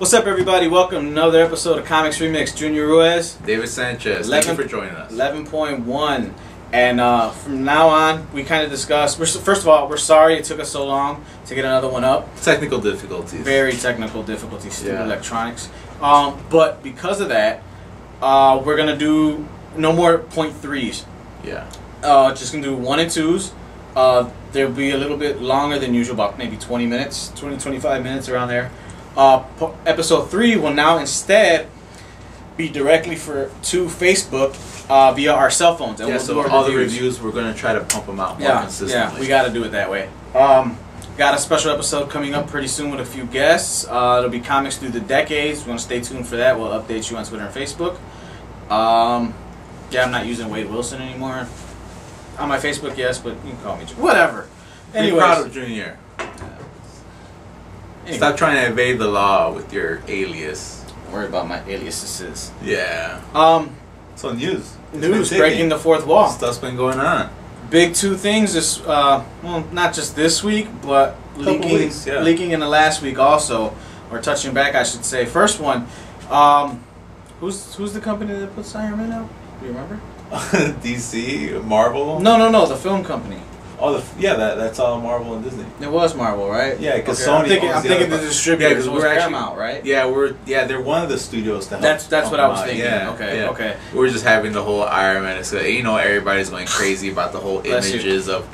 What's up, everybody? Welcome to another episode of Comics Remixed. Junior Ruiz, David Sanchez. Thank you for joining us. 11.1, and from now on, we kind of discussed. First of all, we're sorry it took us so long to get another one up. Technical difficulties. Very technical difficulties. Stupid electronics. But because of that, we're gonna do no more .3s. Yeah. Just gonna do 1 and 2s. They'll be a little bit longer than usual, about maybe 20 minutes, 25 minutes around there. Episode 3 will now instead be directly to Facebook via our cell phones. And yeah, we'll so do all the reviews, we're going to try to pump them out more consistently. Yeah, we got to do it that way. Got a special episode coming up pretty soon with a few guests. It'll be Comics Through the Decades. We're going to stay tuned for that. We'll update you on Twitter and Facebook. Yeah, I'm not using Wade Wilson anymore. On my Facebook, yes, but you can call me whatever. Anyways. Be proud of Junior. Anyway. Stop trying to evade the law with your alias. Don't worry about my aliases. Yeah. So news. News breaking the fourth wall. Stuff's been going on. Big 2 things this well, not just this week, but leaking in the last week also, or touching back, I should say. First one, who's the company that puts Iron Man out? Do you remember? DC, Marvel. No, the film company. Oh, that's all Marvel and Disney. It was Marvel, right? Yeah, because Sony. I'm thinking the distributor. Yeah, because we're actually Paramount, right? Yeah, they're one of the studios to help. That's what I was thinking. Yeah, okay. We're just having the whole Iron Man. So everybody's going crazy about the whole images of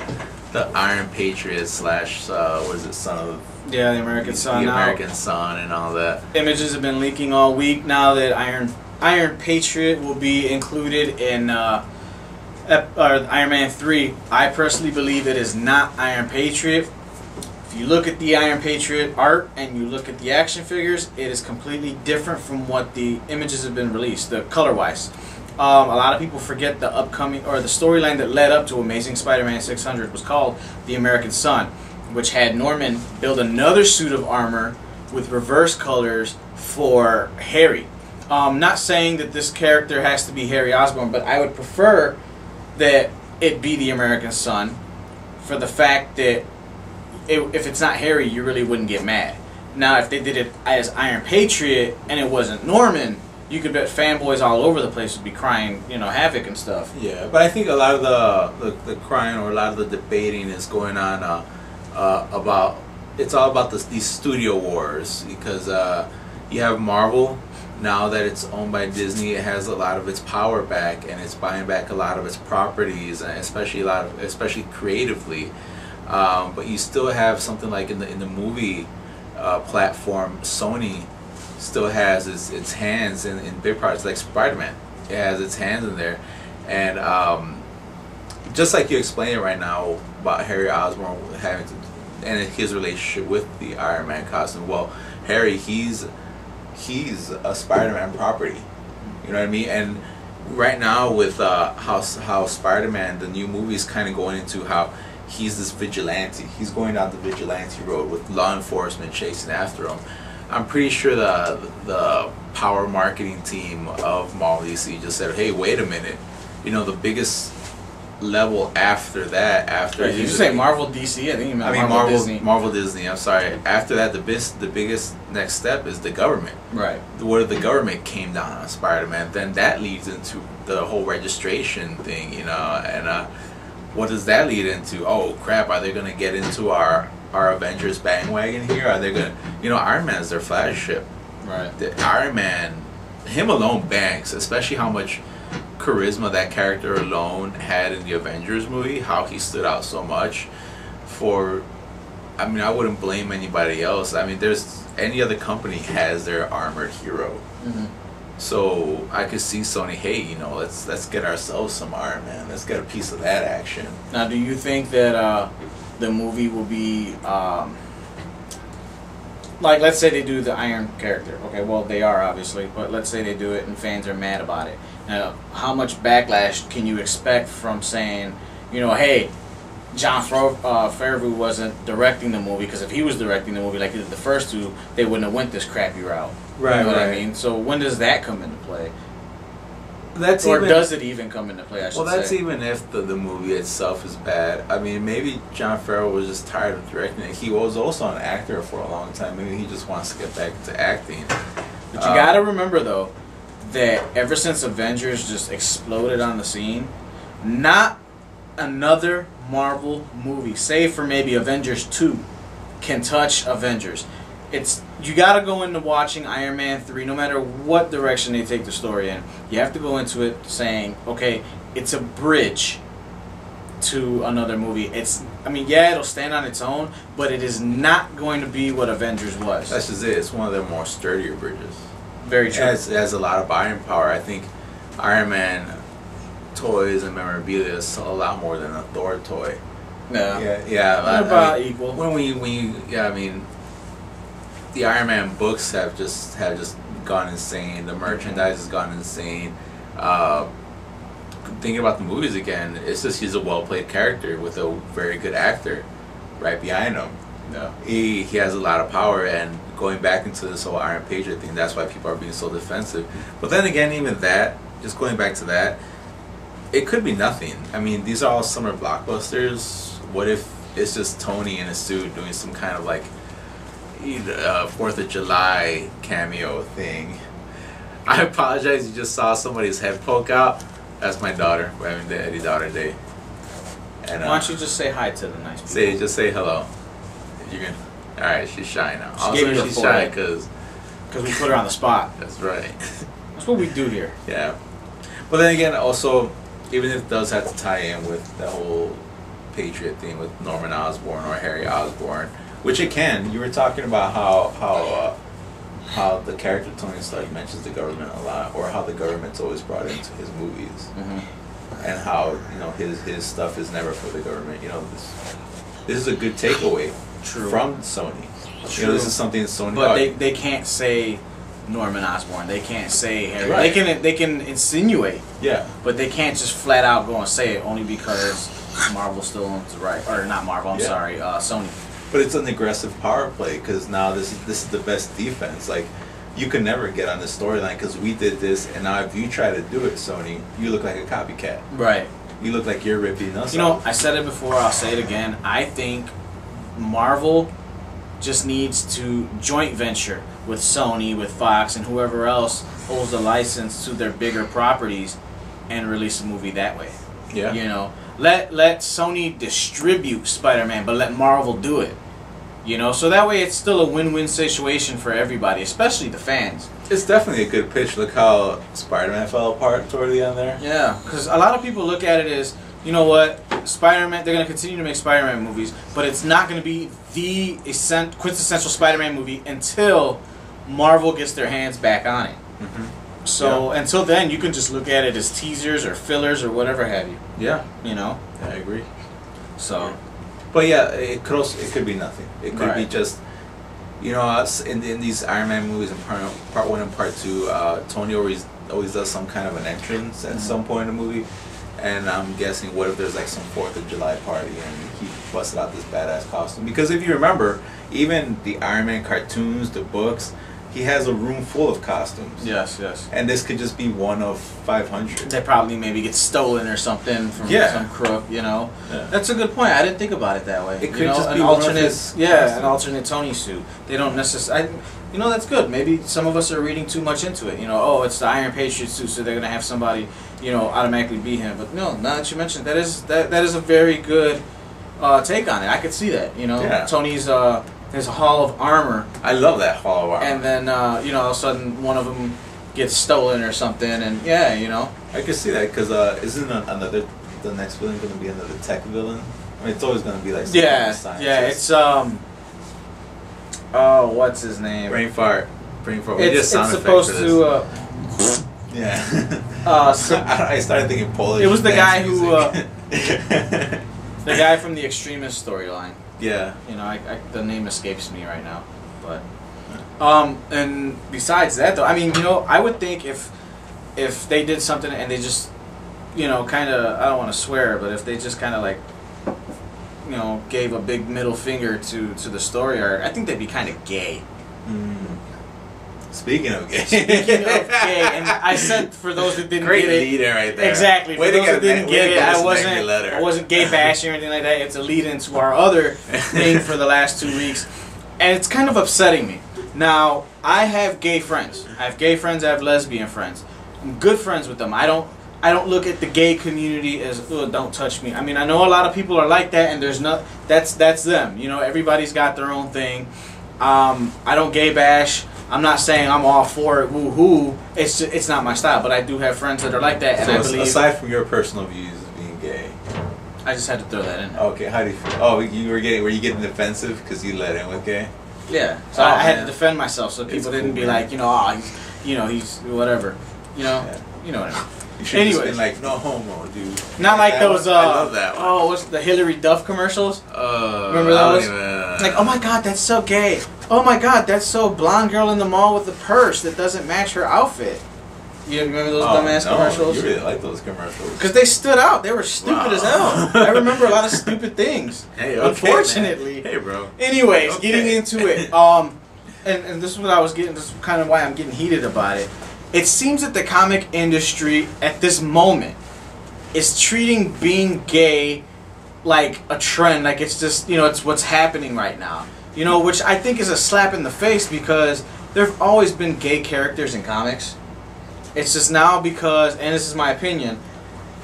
the Iron Patriot / what is it, son of? Yeah, the American Son. The American Son and all that. Images have been leaking all week now that Iron Patriot will be included in. Iron Man 3. I personally believe it is not Iron Patriot. If you look at the Iron Patriot art and you look at the action figures, it is completely different from what the images have been released, the color-wise. A lot of people forget the upcoming, or the storyline that led up to Amazing Spider-Man 600 was called The American Son, which had Norman build another suit of armor with reverse colors for Harry. Not saying that this character has to be Harry Osborn, but I would prefer that it be the American Son, for the fact that if it's not Harry, you really wouldn't get mad. Now, if they did it as Iron Patriot and it wasn't Norman, you could bet fanboys all over the place would be crying, havoc and stuff. Yeah, but I think a lot of the crying, or a lot of the debating is going on about, it's all about these studio wars, because you have Marvel. Now that it's owned by Disney, it has a lot of its power back, and it's buying back a lot of its properties, and especially creatively. But you still have something like in the movie platform, Sony still has its hands in big parts, like Spider-Man. It has its hands in there, and just like you explained right now about Harry Osborn having and his relationship with the Iron Man costume. Well, Harry, he's a Spider-Man property, you know what I mean? And right now with how Spider-Man, the new movie, is kind of going into how he's this vigilante. He's going down the vigilante road with law enforcement chasing after him. I'm pretty sure the power marketing team of Marvel DC just said, hey, wait a minute, the biggest level after that, did you say Marvel DC? I think you meant Marvel Disney. Marvel Disney, I'm sorry. After that, the biggest next step is the government. Right. Where the government came down on Spider-Man, then that leads into the whole registration thing, and what does that lead into? Oh crap, are they gonna get into our Avengers bandwagon here? Are they gonna, Iron Man is their flagship. Right. The Iron Man, him alone banks, especially how much charisma that character alone had in the Avengers movie, how he stood out so much. I wouldn't blame anybody else. There's any other company has their armored hero. Mm-hmm. So I could see Sony, hey, let's get ourselves some Iron Man. Let's get a piece of that action. Now, do you think that the movie will be like, let's say they do the Iron character. Okay, well, they are obviously, but let's say they do it and fans are mad about it. Now, how much backlash can you expect from saying, hey, Jon Favreau wasn't directing the movie, because if he was directing the movie like he did the first 2, they wouldn't have went this crappy route. Right, you know what I mean? So when does that come into play? That's or even, does it even come into play? I should well, that's say. even if the movie itself is bad. I mean, maybe Jon Favreau was just tired of directing it. He was also an actor for a long time. Maybe he just wants to get back into acting. But you gotta remember though that ever since Avengers just exploded on the scene, not another Marvel movie, save for maybe Avengers 2, can touch Avengers. You gotta go into watching Iron Man 3, no matter what direction they take the story in. You have to go into it saying, okay, it's a bridge to another movie. It'll stand on its own, but it is not going to be what Avengers was. That's just it. It's one of the more sturdier bridges. Very true. It has a lot of buying power. I think Iron Man toys and memorabilia sell a lot more than a Thor toy. Yeah. Yeah. About equal. The Iron Man books have just gone insane. The merchandise has gone insane. Thinking about the movies again, it's just he's a well played character with a very good actor right behind him. Yeah. He has a lot of power, and going back into this whole Iron Patriot thing, that's why people are being so defensive. But then again, even that, just going back to that, it could be nothing. I mean, these are all summer blockbusters. What if it's just Tony in a suit doing some kind of like 4th of July cameo thing? I apologize, you just saw somebody's head poke out. That's my daughter. We're having the Eddie Daughter Day. And, why don't you just say hi to the nice people? Just say hello. You can. All right, she's shy now. She's shy because we put her on the spot. That's right. That's what we do here. Yeah, but then again, also, even if it does have to tie in with the whole Patriot thing with Norman Osborn or Harry Osborn, which it can. You were talking about how the character Tony Stark mentions the government a lot, or how the government's always brought into his movies, and how his stuff is never for the government. This is a good takeaway. True. From Sony. True. This is something Sony. But they can't say Norman Osborn. They can't say Harry. Right. They can insinuate. Yeah. But they can't just flat out go and say it only because Marvel still owns the right, or not Marvel. I'm sorry, Sony. But it's an aggressive power play because now this is the best defense. Like, you can never get on this storyline because we did this, and now if you try to do it, Sony, you look like a copycat. Right. You look like you're ripping us. I said it before. I'll say it again. I think Marvel just needs to joint venture with Sony, with Fox, and whoever else holds the license to their bigger properties and release a movie that way. Yeah. Let Sony distribute Spider-Man, but let Marvel do it. So that way it's still a win-win situation for everybody, especially the fans. It's definitely a good pitch. Look how Spider-Man fell apart toward the end there. Yeah, because a lot of people look at it as, you know what, Spider-Man, they're going to continue to make Spider-Man movies, but it's not going to be the quintessential Spider-Man movie until Marvel gets their hands back on it. So until then, you can just look at it as teasers or fillers or whatever have you. Yeah. I agree. So. But yeah, it could be nothing. It could be just, in these Iron Man movies in part 1 and part 2, Tony always does some kind of an entrance at some point in the movie. And I'm guessing, what if there's like some 4th of July party and he busted out this badass costume? Because if you remember, even the Iron Man cartoons, the books, he has a room full of costumes. Yes. And this could just be one of 500. They probably maybe get stolen or something from some crook, Yeah. That's a good point. I didn't think about it that way. It could just be an alternate, costumes. An alternate Tony suit. They don't necessarily. That's good. Maybe some of us are reading too much into it. It's the Iron Patriot suit, so they're gonna have somebody, automatically be him. But no, now that you mentioned, that is a very good take on it. I could see that. Tony's his Hall of Armor. I love that Hall of Armor. And then all of a sudden one of them gets stolen or something, and I could see that because isn't the next villain going to be another tech villain? I mean, it's always going to be like it's what's his name? Brain fart. It's supposed to. I started thinking Polish. It was the guy who, the guy from the Extremist storyline. Yeah. The name escapes me right now, but and besides that though, I would think if they did something and they just, kind of, I don't want to swear, but if they just kind of like, gave a big middle finger to the story arc, I think they'd be kind of gay. Speaking of gay. Speaking of gay, and I said for those that didn't Great get it, lead-in right there. exactly. For those that didn't get it, I letter. wasn't gay bashing or anything like that. It's a lead-in to our other thing for the last 2 weeks, and it's kind of upsetting me. Now, I have gay friends. I have gay friends. I have lesbian friends. I'm good friends with them. I don't look at the gay community as, oh, don't touch me. I mean, I know a lot of people are like that, and there's not. That's them. You know, everybody's got their own thing. I don't gay bash. I'm not saying I'm all for it, woo-hoo. It's not my style, but I do have friends that are like that, and so I believe... aside from your personal views of being gay... I just had to throw that in. Okay, how do you feel? Oh, were you getting defensive because you let in with gay? Yeah, so I had to defend myself so people didn't be like, he's whatever. You know what I mean. You should have just been like, no homo, dude. Not like those, I love that one. Oh, what's the Hillary Duff commercials? Remember those? Like, oh my god, that's so gay. Oh my god, that's so blonde girl in the mall with the purse that doesn't match her outfit. You remember those dumbass commercials? You really like those commercials. Because they stood out. They were stupid as hell. I remember a lot of stupid things. Hey, okay, unfortunately. Man. Hey, bro. Anyways, getting into it. And this is what I was getting. This is kind of why I'm getting heated about it. It seems that the comic industry at this moment is treating being gay like a trend. Like it's just, it's what's happening right now. Which I think is a slap in the face because there have always been gay characters in comics. It's just now because, and this is my opinion,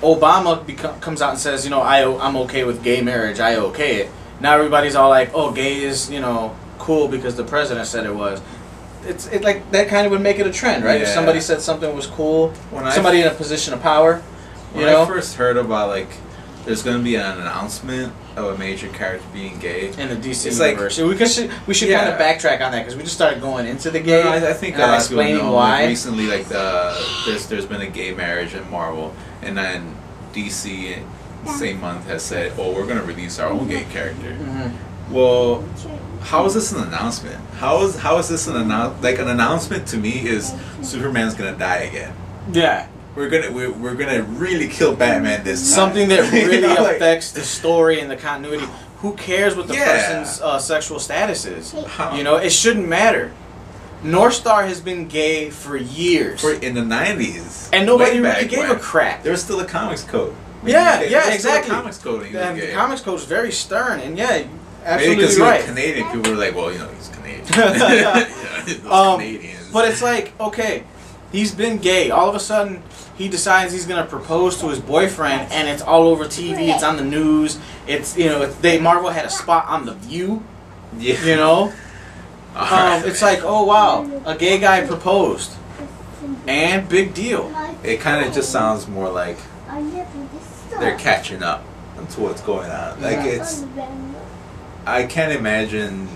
Obama comes out and says, I'm okay with gay marriage. I okay it. Now everybody's all like, oh, gay is, cool because the president said it was. It's like that kind of would make it a trend, right? Yeah. If somebody said something was cool, somebody in a position of power. When I first heard about there's going to be an announcement of a major character being gay in the DC universe. We should kind of backtrack on that because we just started going into the gay. No, I think a lot of people explaining know, why. Recently, there's been a gay marriage in Marvel, and then DC same month has said, "Oh, we're going to release our own gay character." Mm-hmm. Well, how is this an announcement? How is this an announcement? Like an announcement to me is Superman's going to die again. Yeah. We're gonna really kill Batman this time. Something that really affects the story and the continuity. Who cares what the person's sexual status is? It shouldn't matter. North Star has been gay for years. In the 90s. And nobody really gave a crap. There was still a comics code. Yeah, exactly. A comics code. The comics code is very stern, and absolutely maybe because right. He was Canadian, people were like, well, he's Canadian. Those Canadians. But it's like, okay, he's been gay. All of a sudden, he decides he's gonna propose to his boyfriend, and it's all over TV. It's on the news. It's Marvel had a spot on The View. Yeah. It's like, oh wow, a gay guy proposed, and big deal. It kind of just sounds more like they're catching up to what's going on. Like I can't imagine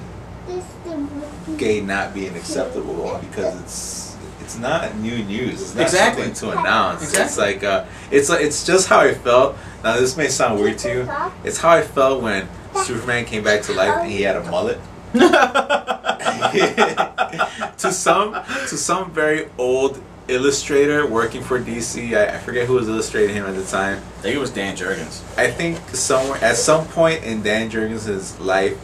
gay not being acceptable because it's not new news. It's not something to announce. Exactly. It's just how I felt. Now this may sound weird to you. It's how I felt when Superman came back to life and he had a mullet. to some very old illustrator working for DC. I forget who was illustrating him at the time. I think it was Dan Jurgens. I think at some point in Dan Jurgens' life,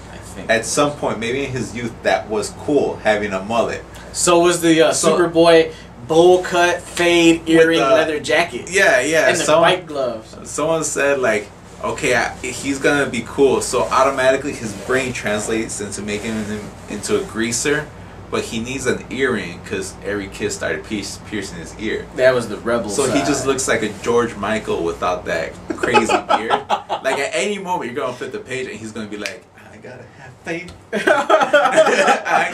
at some point, maybe in his youth, that was cool, having a mullet. So was the Superboy bowl cut, fade, earring, leather jacket. Yeah. And the white gloves. Someone said, okay, he's going to be cool. So automatically his brain translates into making him into a greaser. But he needs an earring because every kid started piercing his ear. That was the rebel side. He just looks like a George Michael without that crazy beard. Like at any moment you're going to flip the page and he's going to be like, I gotta have faith. I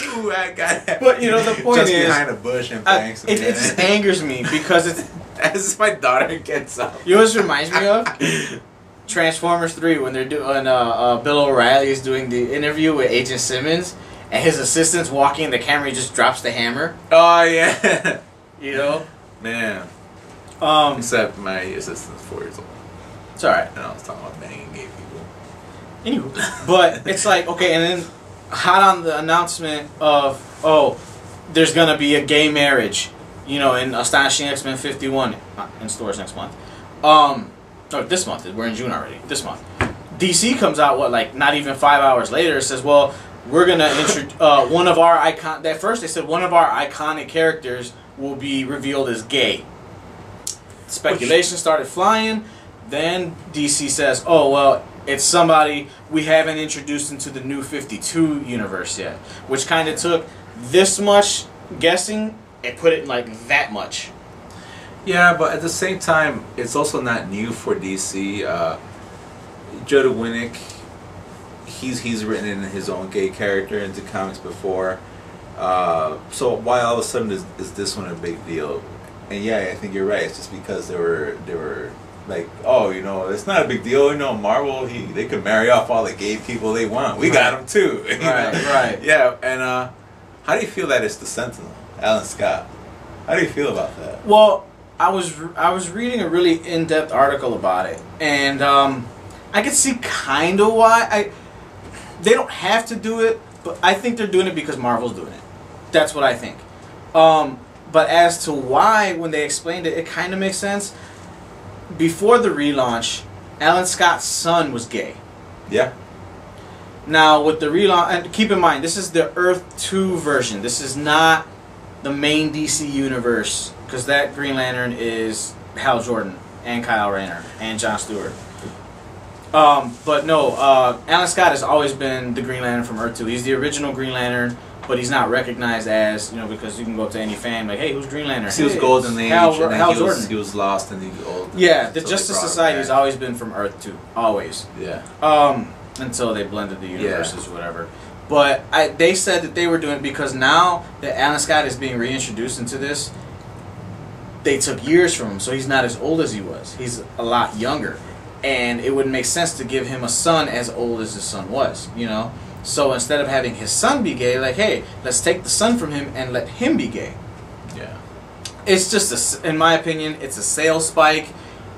gotta. But the point is, just behind a bush and thanks. It just angers me because it's as my daughter gets up. You know what this reminds me of? Transformers 3 when they're doing Bill O'Reilly is doing the interview with Agent Simmons and his assistant's walking and the camera just drops the hammer. Oh yeah. Man. Except my assistant's 4 years old. It's alright. And I was talking about banging gay people. Anywho, but it's like, okay, and then hot on the announcement of, oh, there's gonna be a gay marriage, in Astonishing X-Men 51 in stores next month. Or this month, we're in June already, this month. DC comes out, not even 5 hours later, says, well, we're gonna introduce one of our icon. At first, they said one of our iconic characters will be revealed as gay. Speculation started flying. Then DC says, "Oh well, it's somebody we haven't introduced into the New 52 universe yet," which kind of took this much guessing and put it in like that much. Yeah, but at the same time, it's also not new for DC. Joe Winnick, he's written in his own gay character into comics before. So why all of a sudden is this one a big deal? And yeah, I think you're right. It's just because they were like, oh, you know, it's not a big deal. You know, Marvel, they could marry off all the gay people they want. We got them too. Right. Yeah, and how do you feel that it's the Sentinel, Alan Scott? How do you feel about that? Well, I was reading a really in-depth article about it, and I could see kind of why they don't have to do it, but I think they're doing it because Marvel's doing it. That's what I think. But as to why, when they explained it, it kind of makes sense. Before the relaunch, Alan Scott's son was gay. Yeah. Now with the relaunch, and keep in mind, this is the Earth 2 version. This is not the main DC universe, because that Green Lantern is Hal Jordan and Kyle Rayner and John Stewart. But no, Alan Scott has always been the Green Lantern from Earth 2. He's the original Green Lantern, but he's not recognized as, you know, because you can go up to any fan like, hey, who's Green Lantern? He was Golden Age, Hal and then Jordan. he was lost in the old. Yeah, the so Justice Society has always been from Earth 2, always. Yeah. Until they blended the universes or whatever. But they said that they were doing it because now that Alan Scott is being reintroduced into this, they took years from him, so he's not as old as he was. He's a lot younger. And it would make sense to give him a son as old as his son was, you know? So instead of having his son be gay, like, hey, let's take the son from him and let him be gay. Yeah. It's just, in my opinion, it's a sales spike.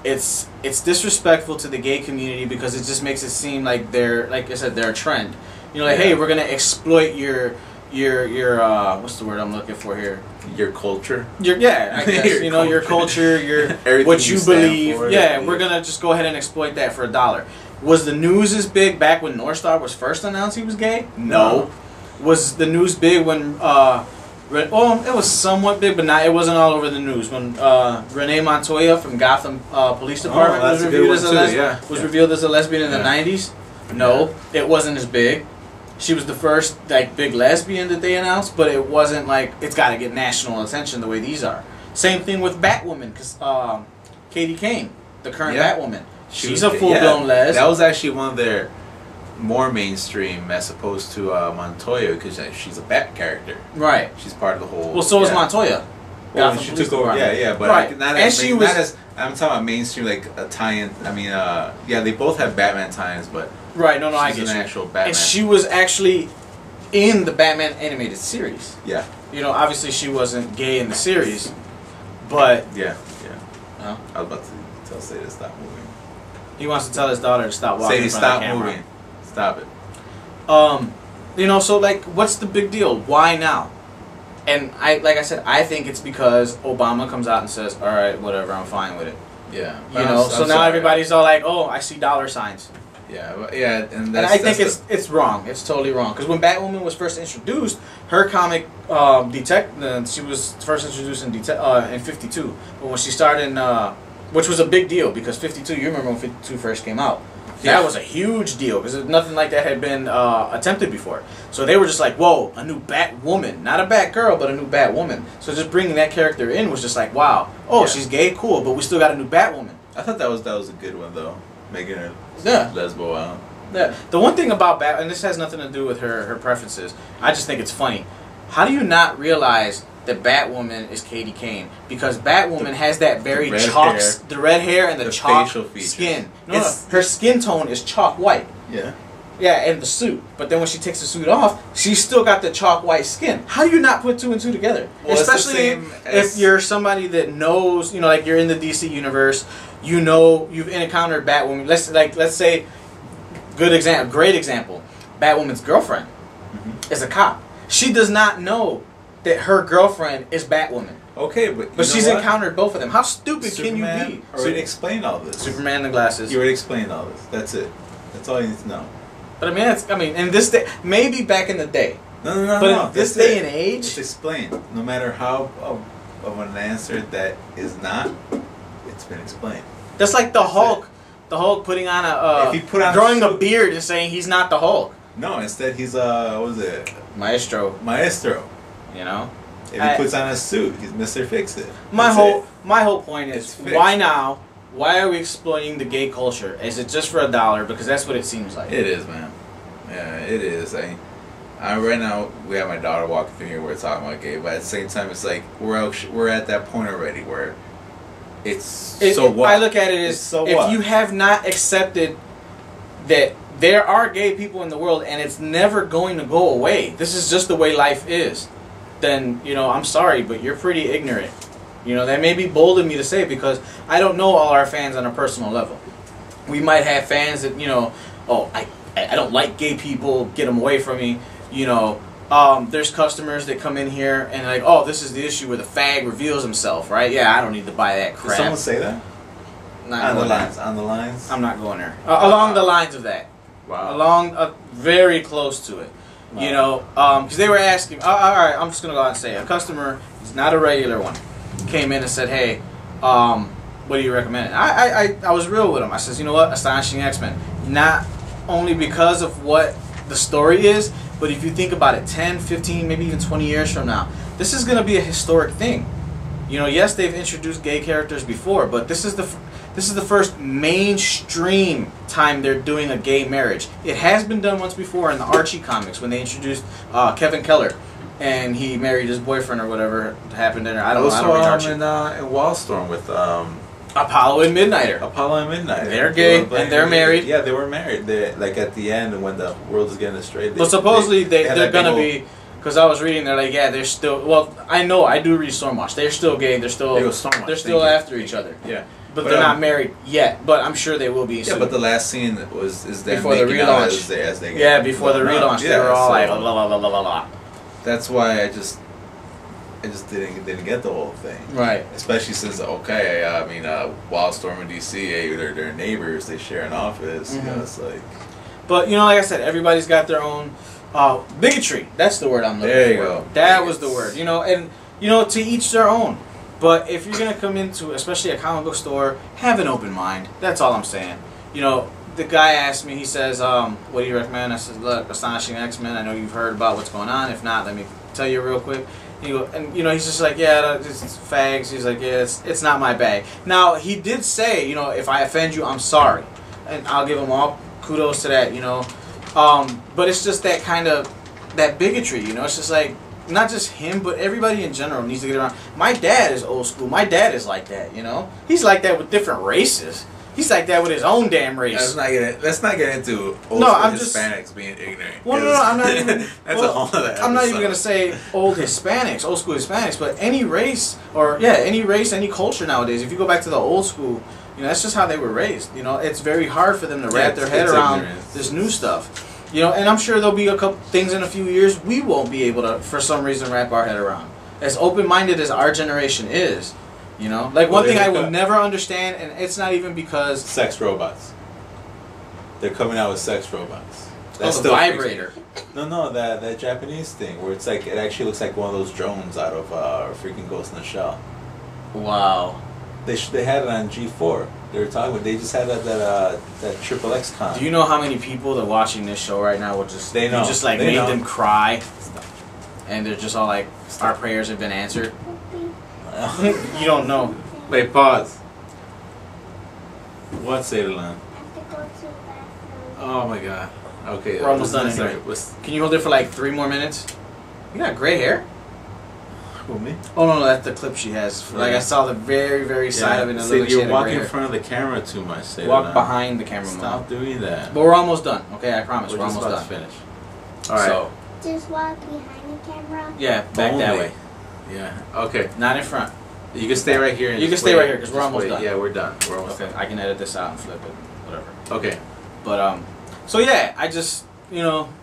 It's disrespectful to the gay community because it just makes it seem like they're, like I said, they're a trend. You know, like, hey, we're gonna exploit your what's the word I'm looking for here? Your culture. I guess you know your culture, your what you believe. We're gonna just go ahead and exploit that for $1. Was the news as big back when North Star was first announced he was gay? No. Was the news big when it was somewhat big, but it wasn't all over the news. When Renee Montoya from Gotham Police Department was revealed as a lesbian in the 90s? No, it wasn't as big. She was the first like big lesbian that they announced, but it wasn't like it's got to get national attention the way these are. Same thing with Batwoman, because Katie Kane, the current Batwoman, she's a full-blown les. That was actually one of their more mainstream as opposed to Montoya, because she's a Bat character. Right. She's part of the whole. Well, so was Montoya. Well, she took over. But right. not as I'm talking about mainstream, like a tie-in. I mean, they both have Batman tie-ins, but. Right, no, I get an actual Batman. And she was actually in the Batman animated series. Yeah. You know, obviously she wasn't gay in the series, but... Yeah. I was about to tell Sadie to stop moving. He wants to tell his daughter to stop walking Sadie, in front of the stop camera. moving. Stop it. You know, so, like, what's the big deal? Why now? And, like I said, I think it's because Obama comes out and says, all right, whatever, I'm fine with it. Yeah. You know, so now everybody's all like, oh, I see dollar signs. Yeah, and I think it's wrong. It's totally wrong. Because when Batwoman was first introduced, her comic she was first introduced in 52. But when she started in, which was a big deal because 52. You remember when 52 first came out? That was a huge deal because nothing like that had been attempted before. So they were just like, whoa, a new Batwoman, not a Batgirl, but a new Batwoman. So just bringing that character in was just like, wow, she's gay, cool, but we still got a new Batwoman. I thought that was a good one though. Making her lesbo out. Yeah. The one thing about Bat, and this has nothing to do with her preferences, I just think it's funny. How do you not realize that Batwoman is Katie Kane? Because Batwoman has that very chalk, the red hair and the chalk skin. No, her skin tone is chalk white. Yeah. Yeah, and the suit. But then when she takes the suit off, she's still got the chalk white skin. How do you not put two and two together? Well, especially if you're somebody that knows, you know, like you're in the DC universe, you know, you've encountered Batwoman. Let's say, great example. Batwoman's girlfriend is a cop. She does not know that her girlfriend is Batwoman. Okay, but she's encountered both of them. How stupid can you be? Already explained all this. Superman in the glasses. You already explained all this. That's it. That's all you need to know. But I mean, in this day, maybe back in the day. No. But in this day and age, it's explained. No matter how of an answer that is not, it's been explained. that's like the Hulk. The Hulk putting on If he put on growing a beard and saying he's not the Hulk. No, instead he's what was it? Maestro. You know. If he puts on a suit, he's Mr. Fix It. My whole point is, why now? Why are we exploiting the gay culture? Is it just for $1? Because that's what it seems like. It is, man. Yeah, it is. I right now we have my daughter walking through here. We're talking about gay, but at the same time, it's like we're at that point already where so what? I look at it as so if what? you have not accepted that there are gay people in the world and it's never going to go away. This is just the way life is. Then I'm sorry, but you're pretty ignorant. That may be bold of me to say because I don't know all our fans on a personal level. We might have fans that oh, I don't like gay people, get them away from me. There's customers that come in here and like, oh, this is the issue where the fag reveals himself, right? Yeah, I don't need to buy that crap. Did someone say that? On the lines? I'm not going there. Along the lines of that. Wow. Very close to it. Wow. Because they were asking, all right, I'm just going to go out and say, a customer, he's not a regular one, came in and said, hey, what do you recommend? I was real with him. I says, you know what, Astonishing X-Men. Not only because of what the story is, but if you think about it, 10, 15, maybe even 20 years from now, this is going to be a historic thing. Yes, they've introduced gay characters before, but this is the first mainstream time they're doing a gay marriage. It has been done once before in the Archie comics when they introduced Kevin Keller, and he married his boyfriend or whatever happened there. I don't read Archie. In Wildstorm with Apollo and Midnighter. They're gay and they're married. Yeah, they were married. They like at the end when the world is getting destroyed. But supposedly they're gonna be. Because I was reading, they're like, yeah, they're still. Well, I know I do read Stormwatch. They're still gay. They're still after each other. Yeah. But they're not married yet. But I'm sure they will be soon. Yeah, but the last scene is them before the relaunch. As they yeah, before the relaunch, they were all like, blah blah blah blah blah blah. That's why I just didn't get the whole thing. Right. Especially since Wildstorm and DC, they're neighbors. They share an office. Mm-hmm. It's like. But like I said, everybody's got their own bigotry. That's the word I'm looking for. There you go. That was the word. And to each their own. But if you're gonna come into, especially a comic book store, have an open mind. That's all I'm saying. The guy asked me. He says, "What do you recommend?" I said, "Look, Astonishing X-Men. I know you've heard about what's going on. If not, let me tell you real quick." He's just like, "Yeah, it's fags." He's like, "Yeah, it's not my bag." Now he did say, if I offend you, I'm sorry, and I'll give him all kudos to that. But it's just that kind of that bigotry. It's just like. Not just him, but everybody in general needs to get around. My dad is old school. My dad is like that, He's like that with different races. He's like that with his own damn race. Let's not get into old school Hispanics being ignorant. Well, no, I'm not even. That's a whole other episode. I'm not even gonna say old school Hispanics, but any race any culture nowadays. If you go back to the old school, that's just how they were raised. It's very hard for them to wrap their head around this new stuff. And I'm sure there'll be a couple things in a few years we won't be able to, for some reason, wrap our head around. As open-minded as our generation is, Like one thing I will never understand, and it's not even because... Sex robots. They're coming out with sex robots. That's the vibrator. No, that Japanese thing where it's like, it actually looks like one of those drones out of freaking Ghost in the Shell. Wow. They had it on G4. They just had that XXX con. Do you know how many people that are watching this show right now will just made them cry, and they're just all like, our prayers have been answered? You don't know. Wait, pause. What, Sailorland? Oh my god. Okay. We're almost done anyway. Can you hold it for like 3 more minutes? You got gray hair? Who, me? Oh no, that's the clip she has. Like I saw the very, very side of it. And you're walking in front of the camera too much. Walk behind the camera. Stop doing that. But we're almost done. Okay, I promise. We're almost done. Finish. All right. So, just walk behind the camera. Yeah, back that way. Yeah. Okay. Not in front. You can stay right here. You can stay right here because we're almost done. Yeah, we're done. We're almost done. I can edit this out and flip it. Whatever. Okay. But so yeah, I just am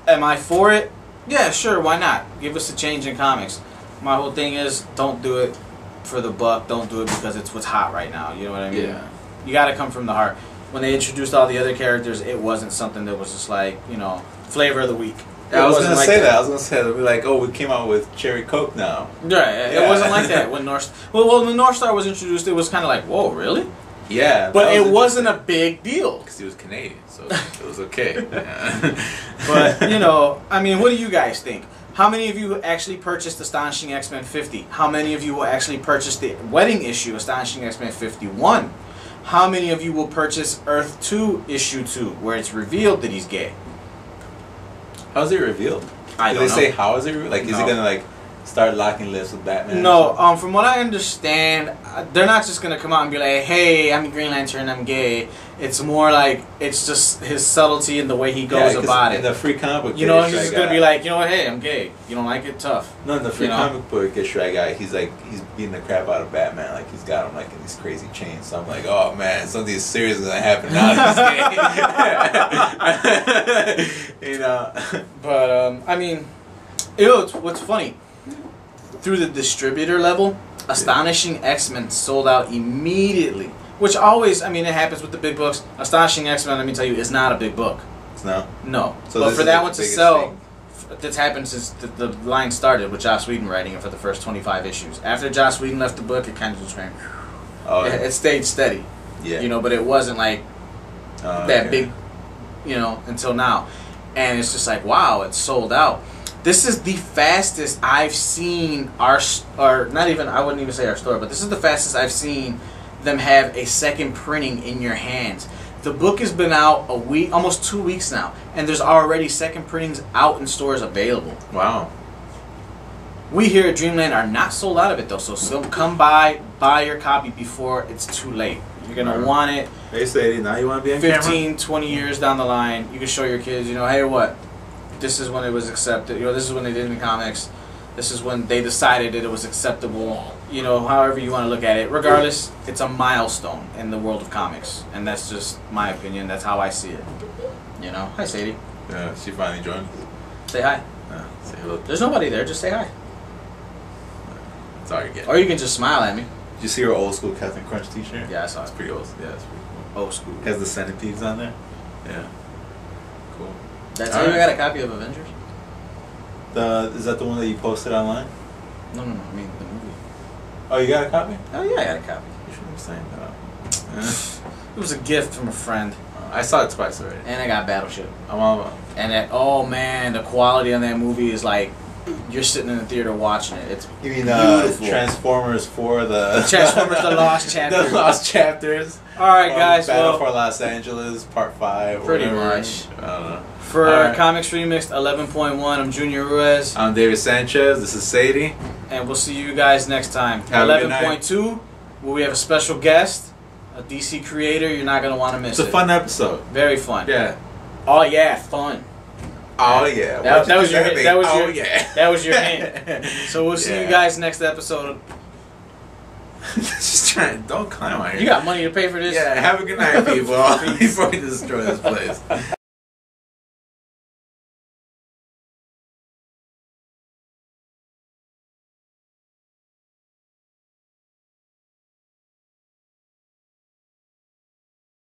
I for it? Yeah, sure. Why not? Give us a change in comics. My whole thing is, don't do it for the buck. Don't do it because it's what's hot right now. You know what I mean? Yeah. You got to come from the heart. when they introduced all the other characters, it wasn't something that was just like, you know, flavor of the week. I was gonna say that. I was gonna say that. We're like, oh, we came out with cherry Coke now. Right. It wasn't like that when when the North Star was introduced, it was kind of like, whoa, really? Yeah. But it wasn't a big deal because he was Canadian, so it was okay. But you know, I mean, what do you guys think? How many of you actually purchased Astonishing X-Men 50? How many of you will actually purchase the wedding issue, Astonishing X-Men 51? How many of you will purchase Earth 2 issue 2, where it's revealed that he's gay? How's it revealed? I don't know. Did they say how is it revealed? Like, is he gonna like start locking lips with Batman? No. From what I understand, they're not just gonna come out and be like, "Hey, I'm the Green Lantern, I'm gay." It's more like it's just his subtlety and the way he goes about it. In the free comic book, you know, he's just gonna be like, you know what? Hey, I'm gay. You don't like it? Tough. No, in the free comic book issue I got, he's beating the crap out of Batman. Like he's got him like in these crazy chains. So I'm like, oh man, something serious is gonna happen now that he's gay. You know. But I mean, what's funny? Through the distributor level, Astonishing X-Men sold out immediately. Which always, I mean, it happens with the big books. Astonishing X-Men, let me tell you, is not a big book. No? No. So but for that one to sell, that's happened since the line started with Joss Whedon writing it for the first 25 issues. After Joss Whedon left the book, it kind of just went... Oh, yeah. It stayed steady. Yeah. You know, but it wasn't like that big, you know, until now. And it's just like, wow, it's sold out. This is the fastest I've seen or not even, I wouldn't even say our store, but this is the fastest I've seen them have a second printing in your hands. The book has been out a week, almost 2 weeks now, and there's already second printings out in stores available. Wow. We here at Dreamland are not sold out of it though, so come buy your copy before it's too late. You're gonna want it. Hey, Sadie, now you want to be on 15, 20 years down the line, you can show your kids, you know, hey, what? This is when it was accepted. You know, this is when they did it in comics. This is when they decided that it was acceptable. You know, however you want to look at it. Regardless, it's a milestone in the world of comics, and that's just my opinion. That's how I see it. You know, hi Sadie. Yeah, she finally joined. Say hi. Say hello. There's nobody there. Just say hi. That's all you get. Or you can just smile at me. Did you see her old school Captain Crunch T-shirt? Yeah, I saw it. It's pretty old. Yeah, it's pretty cool. Old school. It has the centipedes on there. Yeah. Cool. That's how you got a copy of Avengers? Is that the one that you posted online? No, I mean the movie. Oh, you got a copy? Oh yeah, I got a copy. You shouldn't be saying that. It was a gift from a friend. I saw it twice already. And I got Battleship. I'm all And oh man, the quality on that movie is like you're sitting in the theater watching it. It's You mean beautiful. Transformers 4, the Transformers: The Lost Chapters. The Lost Chapters. All right, guys. Battle for Los Angeles Part 5. Pretty whatever. much. I don't know. For Comics Remixed 11.1, I'm Junior Ruiz. I'm David Sanchez. This is Sadie. And we'll see you guys next time. Have a good night. 11.2, where we have a special guest, a DC creator. You're not going to want to miss it. It's a fun episode. Very fun. Yeah. Oh, yeah, fun. Oh, yeah. That was your hint. Yeah. That was your hint. So we'll see you guys next episode. Just trying. Don't climb on here. You got money to pay for this? Yeah, have a good night, people. Before we destroy this place.